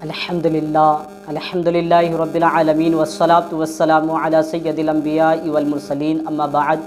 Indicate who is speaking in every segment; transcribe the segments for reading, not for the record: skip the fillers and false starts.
Speaker 1: अल्हम्दुलिल्लाहि रब्बिल आलमीन वस्सलातु वस्सलामु अला सय्यदिल अंबियाइ वल मुरसलीन अम्मा बाद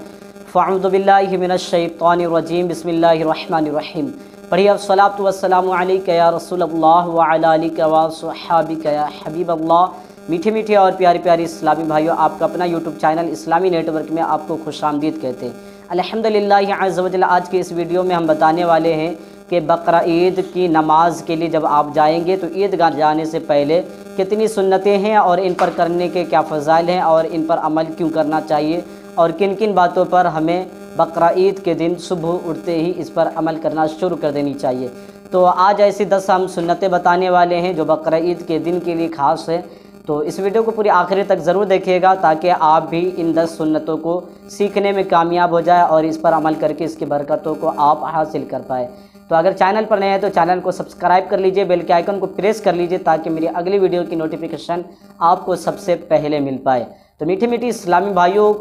Speaker 1: फ़अऊज़ु बिल्लाहि मिनश शैतानिर रजीम बिस्मिल्लाहिर रहमानिर रहीम। पढ़िए अस्सलातु वस्सलामु अलैका या रसूलल्लाह व अला आलिका व अस्हाबिका या हबीबल्लाह। मीठे मीठे और प्यारे प्यारे इस्लामी भाइयों, आपका अपना यूट्यूब चैनल इस्लामी नेटवर्क में आपको खुशामदीद कहते हैं। अल्हम्दुलिल्लाह अज़्ज़ व जल्ल आज के इस वीडियो में हम बताने वाले हैं कि बकरा ईद की नमाज के लिए जब आप जाएंगे तो ईदगाह जाने से पहले कितनी सुन्नतें हैं और इन पर करने के क्या फ़ज़ाइल हैं और इन पर अमल क्यों करना चाहिए और किन किन बातों पर हमें बकरा ईद के दिन सुबह उठते ही इस पर अमल करना शुरू कर देनी चाहिए। तो आज ऐसी 10 हम सुन्नतें बताने वाले हैं जो बकरा ईद के दिन के लिए ख़ास है। तो इस वीडियो को पूरी आखिरी तक ज़रूर देखिएगा ताकि आप भी इन 10 सुन्नतों को सीखने में कामयाब हो जाए और इस पर अमल करके इसकी बरकतों को आप हासिल कर पाए। तो अगर चैनल पर नए हैं तो चैनल को सब्सक्राइब कर लीजिए, बेल के आइकन को प्रेस कर लीजिए ताकि मेरी अगली वीडियो की नोटिफिकेशन आपको सबसे पहले मिल पाए। तो मीठी मीठी इस्लामी भाइयों,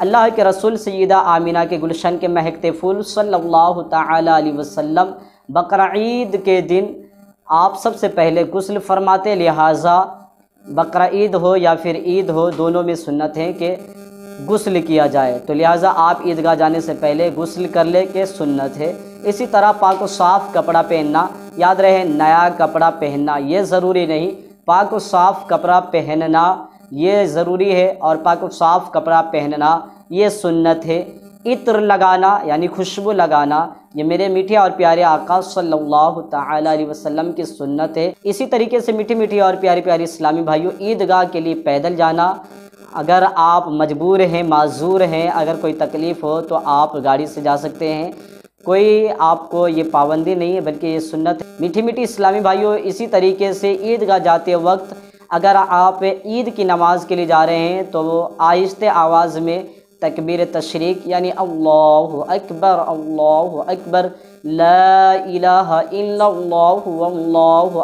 Speaker 1: अल्लाह के रसूल सैयदा आमिना के गुलशन के महकते फूल सल्लल्लाहु तआला अलैहि वसल्लम बकरा ईद के दिन आप सबसे पहले गुस्ल फरमाते। लिहाजा बकरा ईद हो या फिर ईद हो, दोनों में सुन्नत है कि गुस्ल किया जाए। तो लिहाजा आप ईदगाह जाने से पहले गुस्ल कर ले के सुन्नत है। इसी तरह पाक व साफ़ कपड़ा पहनना, याद रहे नया कपड़ा पहनना ये ज़रूरी नहीं, पाक व साफ़ कपड़ा पहनना ये ज़रूरी है और पाक व साफ़ कपड़ा पहनना ये सुन्नत है। इत्र लगाना यानी खुशबू लगाना ये मेरे मीठे और प्यारे आका सल्लल्लाहु तआला अलैहि वसल्लम की सुन्नत है। इसी तरीके से मीठी मीठी और प्यारे प्यारे इस्लामी भाइयों, ईदगाह के लिए पैदल जाना, अगर आप मजबूर हैं, माजूर हैं, अगर कोई तकलीफ़ हो तो आप गाड़ी से जा सकते हैं, कोई आपको ये पाबंदी नहीं है बल्कि ये सुन्नत है। मीठी मीठी इस्लामी भाइयों, इसी तरीके से ईदगाह जाते वक्त अगर आप ईद की नमाज़ के लिए जा रहे हैं तो आहिस्ते आवाज़ में तकबीर तशरीक यानी अल्लाहु अकबर ला इलाहा इल्लल्लाहु वल्लाहु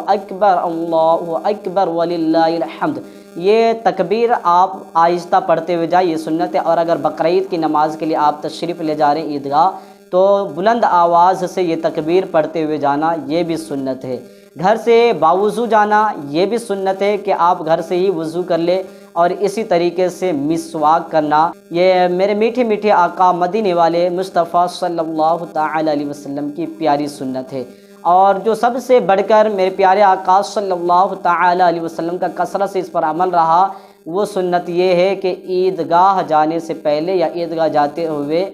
Speaker 1: अकबर वलिल्लाहिल हम्द, ये तकबीर आप आहिस्ता पढ़ते हुए जाए, ये सुन्नत है। और अगर बकरा ईद की नमाज़ के लिए आप तशरीफ़ ले जा रहे हैं ईदगाह तो बुलंद आवाज़ से ये तकबीर पढ़ते हुए जाना ये भी सुन्नत है। घर से बावुज़ू जाना ये भी सुन्नत है कि आप घर से ही वज़ू कर ले। और इसी तरीके से मिसवाक करना ये मेरे मीठे मीठे आका मदीने वाले मुस्तफ़ा सल्लल्लाहु तआला अलैहि वसल्लम की प्यारी सुन्नत है। और जो सबसे बढ़कर मेरे प्यारे आका सल्लल्लाहु तआला अलैहि वसल्लम का कसरत से इस पर अमल रहा, वो सुन्नत ये है कि ईदगाह जाने से पहले या ईदगाह जाते हुए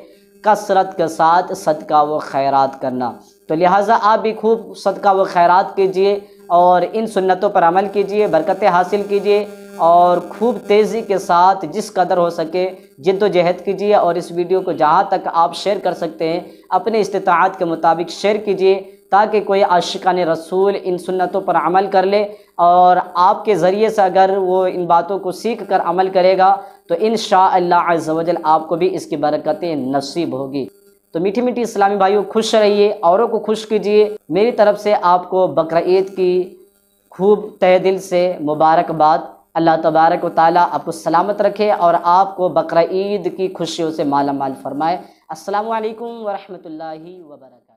Speaker 1: कसरत के साथ सदका व खैरात करना। तो लिहाजा आप भी खूब सदका व खैरात कीजिए और इन सुन्नतों पर अमल कीजिए, बरकतें हासिल कीजिए और खूब तेज़ी के साथ जिस कदर हो सके जिद्दोजहद कीजिए। और इस वीडियो को जहाँ तक आप शेयर कर सकते हैं अपने इस्तिताअत के मुताबिक शेयर कीजिए ताकि कोई आशिकान रसूल इन सुन्नतों पर अमल कर ले और आपके ज़रिए से अगर वो इन बातों को सीख कर अमल करेगा तो इंशाअल्लाह अज़्ज़ व जल आपको भी इसकी बरकतें नसीब होगी। तो मीठी मीठी इस्लामी भाइयों, खुश रहिए, औरों को खुश कीजिए। मेरी तरफ से आपको बकरा ईद की खूब तहे दिल से मुबारकबाद। अल्लाह तबारक व तआला आपको सलामत रखे और आपको बकरा ईद की खुशियों से माला माल फरमाए। अस्सलामु अलैकुम व रहमतुल्लाहि व बरकातहू।